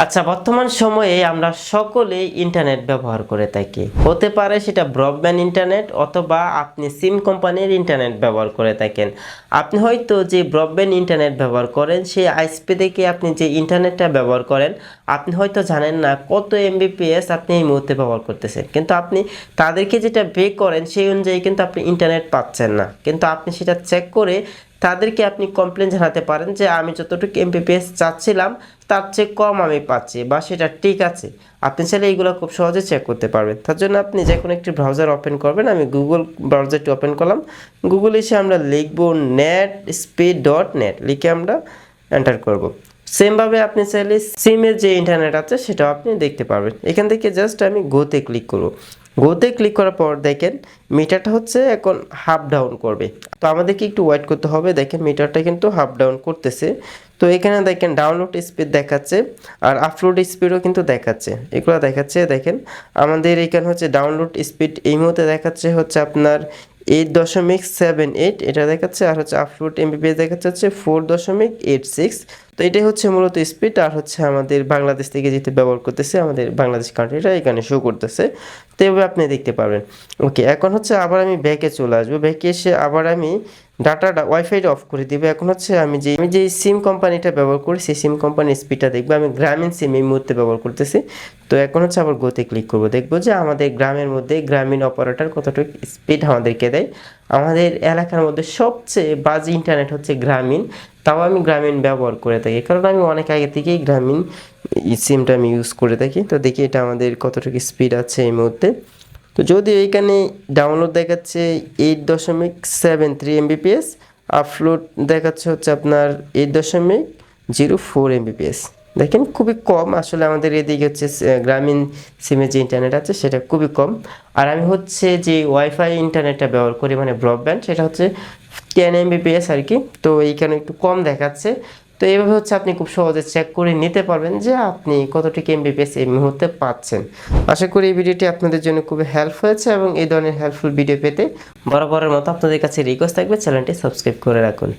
আচ্ছা, বর্তমান সময়ে আমরা সকলেই ইন্টারনেট ব্যবহার করে থাকি। হতে পারে সেটা ব্রডব্যান্ড ইন্টারনেট অথবা আপনি সিম কোম্পানির ইন্টারনেট ব্যবহার করে থাকেন। আপনি হয়তো যে ব্রডব্যান্ড ইন্টারনেট ব্যবহার করেন সেই আইএসপি থেকে আপনি যে ইন্টারনেটটা ব্যবহার করেন, আপনি হয়তো জানেন না কত এমবিপিএস আপনি এই মুহূর্তে ব্যবহার করতেছেন। কিন্তু আপনি তাদেরকে যেটা পে করেন সেই অনুযায়ী কিন্তু আপনি ইন্টারনেট পাচ্ছেন না। কিন্তু আপনি সেটা চেক করে তাদেরকে আপনি কমপ্লেন জানাতে পারেন যে আমি যতটুকু এমবিপিএস চাচ্ছিলাম তার চেয়ে কম আমি পাচ্ছি বা সেটা ঠিক আছে। আপনি চাইলে এইগুলো খুব সহজে চেক করতে পারবেন। তার জন্য আপনি যে কোনো একটি ব্রাউজার ওপেন করবেন। আমি গুগল ব্রাউজারটি ওপেন করলাম। গুগল এসে আমরা লিখব net লিখে আমরা এন্টার করব। সেমভাবে আপনি চাইলে সিমের যে ইন্টারনেট আছে সেটাও আপনি দেখতে পারবেন। এখান থেকে জাস্ট আমি গোতে ক্লিক করব। গোতে ক্লিক করার পর দেখেন মিটারটা হচ্ছে এখন হাফ ডাউন করবে। তো আমাদেরকে একটু ওয়েট করতে হবে। দেখেন মিটারটা কিন্তু হাফ ডাউন করতেছে। তো এখানে দেখেন ডাউনলোড স্পিড দেখাচ্ছে আর আপলোড স্পিডও কিন্তু দেখাচ্ছে। এগুলো দেখাচ্ছে দেখেন আমাদের এখানে হচ্ছে ডাউনলোড স্পিড এই মুহূর্তে দেখাচ্ছে হচ্ছে আপনার 8.78 এটা দেখাচ্ছে, আর হচ্ছে আপলোড এমবিপিএস দেখাচ্ছে হচ্ছে 4.86। তো এটাই হচ্ছে মূলত স্পিড। আর হচ্ছে আমাদের বাংলাদেশ থেকে যেহেতু ব্যবহার করতেছে আমাদের বাংলাদেশ কান্ট্রিটা এখানে শো করতেছে। তো এভাবে আপনি দেখতে পারবেন। ওকে, এখন হচ্ছে আবার আমি ব্যাকে চলে আসবো। ব্যাকে এসে আবার আমি ডাটাটা ওয়াইফাইটা অফ করে দিব। এখন হচ্ছে আমি যে সিম কোম্পানিটা ব্যবহার করি সেই সিম কোম্পানির স্পিডটা দেখবো। আমি গ্রামীণ সিম এই মুহূর্তে ব্যবহার করতেছি। তো এখন হচ্ছে আবার গোতে ক্লিক করব। দেখবো যে আমাদের গ্রামের মধ্যে গ্রামীণ অপারেটর কতটুকু স্পিড আমাদেরকে দেয়। আমাদের এলাকার মধ্যে সবচেয়ে বাজে ইন্টারনেট হচ্ছে গ্রামীণ। তাও আমি গ্রামীণ ব্যবহার করে থাকি, কারণ আমি অনেক আগে থেকেই গ্রামীণ সিমটা আমি ইউজ করে থাকি। তো দেখি এটা আমাদের কতটুকু স্পিড আছে এই মুহূর্তে। তো যদি এইখানে ডাউনলোড দেখাচ্ছে 8.73 এমবিপিএস, আপলোড দেখাচ্ছে হচ্ছে আপনার 8.04 এমবিপিএস। দেখেন খুবই কম। আসলে আমাদের এদিকে হচ্ছে গ্রামীণ সিমের যে ইন্টারনেট আছে সেটা খুবই কম। আর আমি হচ্ছে যে ওয়াইফাই ইন্টারনেটটা ব্যবহার করি মানে ব্রডব্যান্ড, সেটা হচ্ছে 10 এমবিপিএস আর কি। তো এইখানে একটু কম দেখাচ্ছে। তো এইভাবে হচ্ছে আপনি খুব সহজে চেক করে নিতে পারবেন যে আপনি কতটুকু এমবিপিএস এই মুহূর্তে পাচ্ছেন। আশা করি এই ভিডিওটি আপনাদের জন্য খুবই হেল্প হয়েছে এবং এই ধরনের হেল্পফুল ভিডিও পেতে বরাবরের মতো আপনাদের কাছে রিকোয়েস্ট থাকবে চ্যানেলটি সাবস্ক্রাইব করে রাখুন।